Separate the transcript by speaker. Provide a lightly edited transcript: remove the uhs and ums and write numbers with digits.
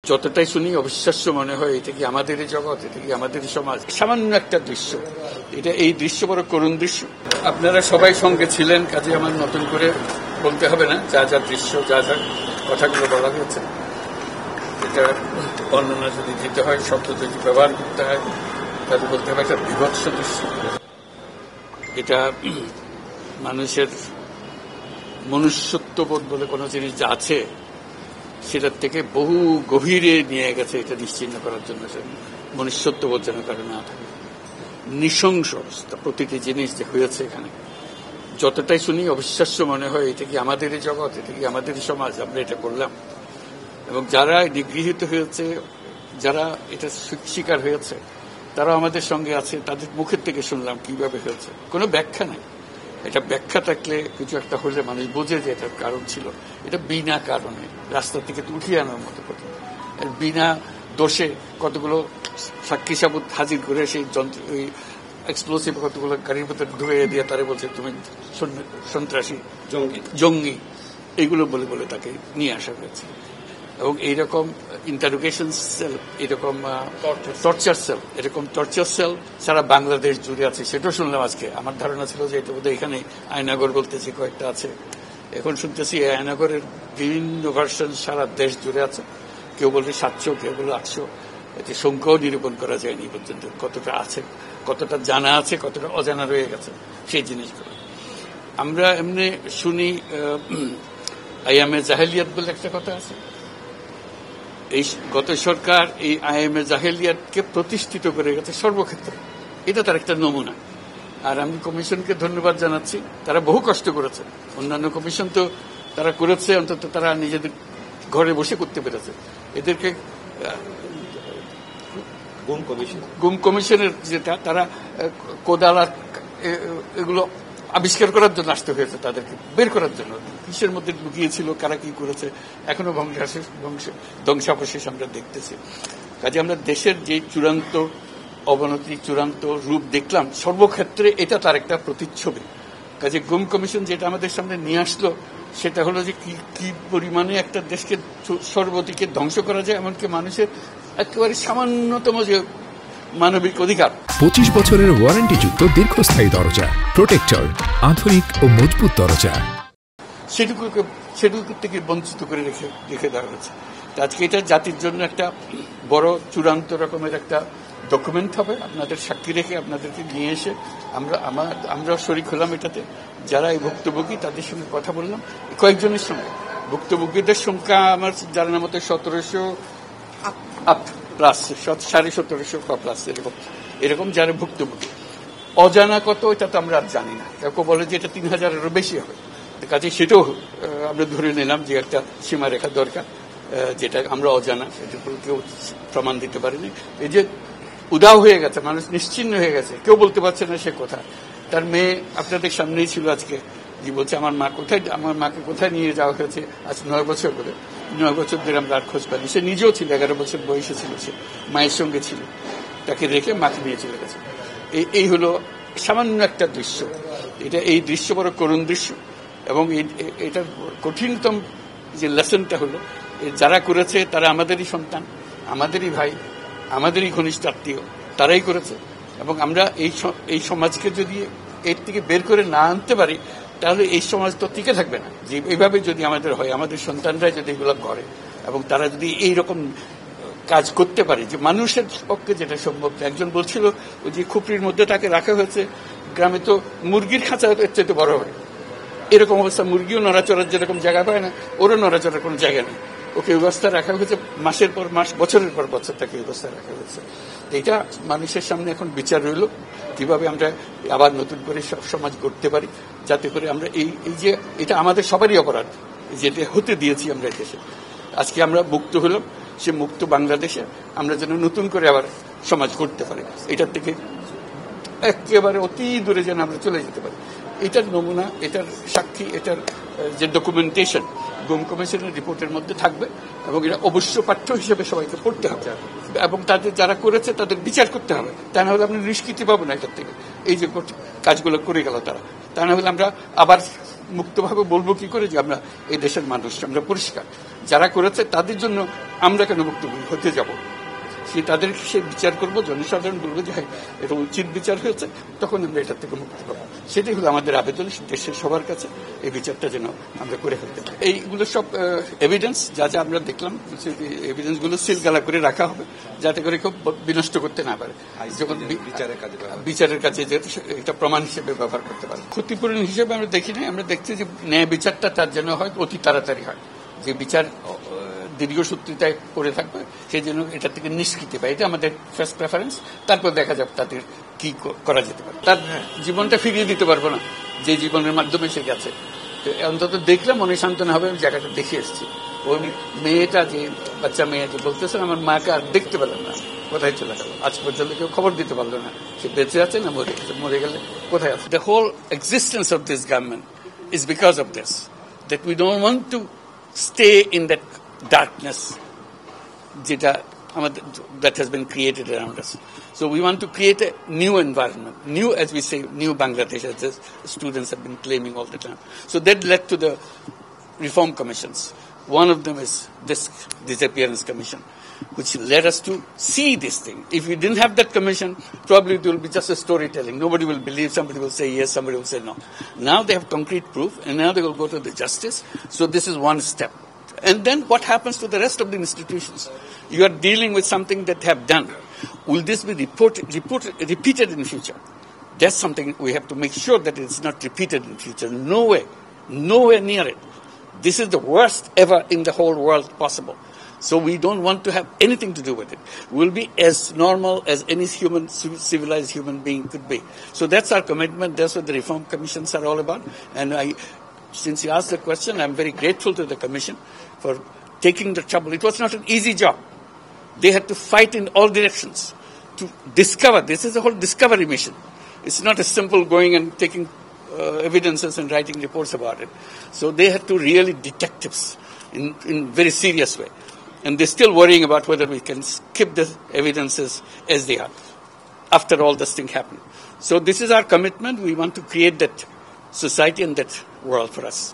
Speaker 1: যতটাই শুনি অবিশ্বাস্য মনে হয় এটা কি আমাদেরই জগৎ, এটা কি আমাদেরই সমাজ। সামান্য একটা দৃশ্য, এই দৃশ্য বড় করুণ দৃশ্য। আপনারা সবাই সঙ্গে ছিলেন, কাজে আমার নতুন করে বলতে হবে না যা যা দৃশ্য, যা যা কথাগুলো বলা হয়েছে। এটা বর্ণনা যদি দিতে হয়, শব্দ যদি ব্যবহার করতে হয়, তাহলে বলতে হবে একটা বিভৎস দৃশ্য। এটা মানুষের মনুষ্যত্ববোধ বলে কোনো জিনিস যা আছে সেটার থেকে বহু গভীরে নিয়ে গেছে। এটা নিশ্চিহ্ন করার জন্য মনুষ্যত্ববোধ যেন কারো না থাকে। নৃশংস অবস্থা, প্রতিটি জিনিস যে হয়েছে এখানে যতটাই শুনি অবিশ্বাস্য মনে হয় এটা কি আমাদেরই জগৎ, এটা কি আমাদেরই সমাজ, আমরা এটা করলাম। এবং যারা নিগৃহীত হয়েছে, যারা এটা শিকার হয়েছে, তারা আমাদের সঙ্গে আছে। তাদের মুখের থেকে শুনলাম কিভাবে হয়েছে। কোনো ব্যাখ্যা নাই। এটা ব্যাখ্যা থাকলে কিছু একটা হলে মানুষ বোঝে যে এটার কারণ ছিল। এটা বিনা কারণে রাস্তা থেকে উঠিয়ে আনার মতো কথা। বিনা দোষে কতগুলো সাক্ষী সাবুত হাজির করে সেই যন্ত্র, ওই এক্সপ্লোসিভ কতগুলো গাড়ির ভিতরে ঢুকিয়ে দিয়ে তারা বলছে তুমি সন্ত্রাসী, জঙ্গি, এইগুলো বলে বলে তাকে নিয়ে আসা হয়েছে। এবং এইরকম ইন্টারোগেশন সেল, এরকম টর্চার সেল, এরকম টর্চার সেল সারা বাংলাদেশ জুড়ে আছে। সেটাও শুনলাম আজকে। আমার ধারণা ছিল যে এটা বোধহয় এখানে আয়নাগর বলতেছি কয়েকটা আছে, এখন শুনতেছি আয়নাগরের বিভিন্ন ভার্সন সারা দেশ জুড়ে আছে। কেউ বলছে 700, কেউ বলে 800। এতে সংখ্যাও নিরূপণ করা যায়নি পর্যন্ত। কতটা আছে, কতটা জানা আছে, কতটা অজানা রয়ে গেছে সেই জিনিসগুলো। আমরা এমনি শুনি আইয়ামে জাহেলিয়াত বলে একটা কথা আছে। এই গত সরকার এই আইএমএ জাহেলিয়াতকে প্রতিষ্ঠিত করে গেছে সর্বক্ষেত্রে। এটা তার একটা নমুনা। আর আমি কমিশনকে ধন্যবাদ জানাচ্ছি, তারা বহু কষ্ট করেছে। অন্যান্য কমিশন তো তারা করেছে, অন্তত তারা নিজেদের ঘরে বসে করতে পেরেছে। এদেরকে গুম কমিশনের যেটা, তারা কোদাল এগুলো আবিষ্কার করার জন্য আসতে হয়েছে, তাদেরকে বের করার জন্য। কিসের মধ্যে লুকিয়েছিল, কারা কি করেছে, এখনো ধ্বংসাবশেষ আমরা দেখতেছি। কাজে আমরা দেশের যে চূড়ান্ত অবনতি, চূড়ান্ত রূপ দেখলাম সর্বক্ষেত্রে, এটা তার একটা প্রতিচ্ছবি। কাজে গুম কমিশন যেটা আমাদের সামনে নিয়ে আসলো, সেটা হলো যে কি পরিমাণে একটা দেশকে সর্বদিকে ধ্বংস করা যায়, এমনকি মানুষের একেবারে সামান্যতম যে মানবিক অধিকার।
Speaker 2: 25 বছরের ওয়ারেন্টিযুক্ত দীর্ঘস্থায়ী দরজা প্রোটেক্টর, আধুনিক ও মজবুত দরজা,
Speaker 1: সেটুকু থেকে বঞ্চিত করে রেখে দেওয়া হয়েছে। আজকে এটা জাতির জন্য একটা বড় চূড়ান্ত রকমের একটা ডকুমেন্ট হবে। আপনাদের সাক্ষী রেখে আপনাদেরকে নিয়ে এসে আমরা শরিক হলাম এটাতে। যারা এই ভুক্তভোগী তাদের সঙ্গে কথা বললাম, কয়েকজনের সঙ্গে। ভুক্তভোগীদের সংখ্যা আমার জানার মতো 1700 প্লাস, 1750 প্লাস এরকম যারা ভুক্তভোগী। অজানা কত এটা তো আমরা আর জানি না। কেউ বলে যে এটা 3000-এরও বেশি হবে। কাজে সেটাও আমরা ধরে নিলাম যে একটা সীমারেখা দরকার, যেটা আমরা অজানা, এটা কেউ প্রমাণ দিতে পারেনি। এই যে উদাও হয়ে গেছে, মানুষ নিশ্চিহ্ন হয়ে গেছে, কেউ বলতে পারছে না সে কোথায়। তার মেয়ে আপনাদের সামনেই ছিল আজকে, যে বলছে আমার মাকে কোথায় নিয়ে যাওয়া হয়েছে আজ 9 বছর ধরে। 9 বছর ধরে আমরা আর খোঁজ পাইনি। সে নিজেও ছিল, 11 বছর বয়সে ছিল, সে মায়ের সঙ্গে ছিল, তাকে রেখে মাকে নিয়ে চলে গেছে। এই হলো সামান্য একটা দৃশ্য। এই দৃশ্য বড় করুণ দৃশ্য। এবং এটার কঠিনতম যে লেসনটা হলো, যারা করেছে তারা আমাদেরই সন্তান, আমাদেরই ভাই, আমাদেরই ঘনিষ্ঠ আত্মীয়, তারাই করেছে। এবং আমরা এই সমাজকে যদি এর থেকে বের করে না আনতে পারি, তাহলে এই সমাজ তো টিকে থাকবে না। যে এইভাবে যদি আমাদের হয়, আমাদের সন্তানরাই যদি এগুলো করে, এবং তারা যদি এইরকম কাজ করতে পারে, যে মানুষের পক্ষে যেটা সম্ভব। একজন বলছিল ওই যে খুপড়ির মধ্যে তাকে রাখা হয়েছে, গ্রামে তো মুরগির খাঁচা এর চাইতে বড় হয়। এরকম অবস্থা, মুরগিও নড়াচড়ার যেরকম জায়গা পায় না, ওরও নড়াচড়ার কোনো জায়গা নেই। ওকে ব্যবস্থা রাখা হয়েছে, মাসের পর মাস, বছরের পর বছর তাকে ব্যবস্থা রাখা হয়েছে। এটা মানুষের সামনে এখন বিচার রইল, কিভাবে আমরা আবার নতুন করে সব সমাজ গড়তে পারি, যাতে করে আমরা এই যে এটা আমাদের সবারই অপরাধ, যেটা হতে দিয়েছি আমরা দেশে। আজকে আমরা মুক্ত হলাম, সে মুক্ত বাংলাদেশে আমরা যেন নতুন করে আবার সমাজ গড়তে পারি, এটার থেকে একেবারে অতি দূরে যেন আমরা চলে যেতে পারি। এটার নমুনা, এটার সাক্ষী, এটার যে ডকুমেন্টেশন গুম কমিশনের রিপোর্টের মধ্যে থাকবে, এবং এটা অবশ্য পাঠ্য হিসেবে সবাইকে পড়তে হবে, এবং তাদের যারা করেছে তাদের বিচার করতে হবে। তা না হলে আমরা নিষ্কৃতি পাবো না এটার থেকে, এই যে কাজগুলো করে গেল তারা। তা না হলে আমরা আবার মুক্তভাবে বলবো কি করে যে আমরা এই দেশের মানুষ, আমরা পরিষ্কার। যারা করেছে তাদের জন্য আমরা কেন মুক্ত হতে যাব? তাদেরকে সে বিচার করবো, জনসাধারণ বলবো যে হ্যাঁ এটা উচিত বিচার হয়েছে, তখন আমরা এটার থেকে মুক্তি পাবো। সেটাই হলো আমাদের আবেদন দেশের সবার কাছে, এই বিচারটা যেন আমরা করে ফেলতে পারি। এইগুলো সব এভিডেন্স যা যা আমরা দেখলাম, এভিডেন্সগুলো সিলগালা করে রাখা হবে যাতে করে কেউ বিনষ্ট করতে না পারে, যখন বিচারের কাছে এটা প্রমাণ হিসেবে ব্যবহার করতে পারে। ক্ষতিপূরণ হিসেবে আমরা দেখি নাই, আমরা দেখছি যে ন্যায় বিচারটা তার জন্য হয় অতি তাড়াতাড়ি হয়, যে বিচার দীর্ঘসূত্রিতায় পড়ে থাকবে সেই জন্য এটা থেকে নিষ্কৃতি পায়। এটা আমাদের ফার্স্ট প্রেফারেন্স। তারপর দেখা যাবে তাদের কি করা যেতে পারে। তার জীবনটা ফিরিয়ে দিতে পারবো না যে জীবনের মাধ্যমে সে গেছে, অন্তত দেখলে মনে সান্ত্বনা হবে। আমি জায়গাটা দেখে এসেছি। ওই মেয়েটা, যে বাচ্চা মেয়ে যে বলতেছেন আমার মাকে আর দেখতে পেলাম না, কোথায় চলে গেল, আজ পর্যন্ত কেউ খবর দিতে পারলো না সে বেঁচে আছে না মরে গেছে, মরে গেলে কোথায় আছে। The whole existence of this government is because of this, that we don't want to stay in that darkness that has been created around us. So we want to create a new environment, new, as we say, new Bangladesh, as the students have been claiming all the time. So that led to the reform commissions. One of them is this disappearance commission, which led us to see this thing. If we didn't have that commission, probably it will be just a storytelling. Nobody will believe, somebody will say yes, somebody will say no. Now they have concrete proof, and now they will go to the justice. So this is one step. And then what happens to the rest of the institutions? You are dealing with something that have done. Will this be repeated in future? That's something we have to make sure that it's not repeated in future. No way. Nowhere near it. This is the worst ever in the whole world possible. So we don't want to have anything to do with it. We'll be as normal as any civilized human being could be. So that's our commitment. That's what the reform commissions are all about. And since you asked the question, I'm very grateful to the commission for taking the trouble. It was not an easy job. They had to fight in all directions to discover. This is a whole discovery mission. It's not as simple going and taking evidences and writing reports about it. So they had to really detectives in very serious way. And they're still worrying about whether we can skip the evidences as they are after all this thing happened. So this is our commitment. We want to create that society and that world for us.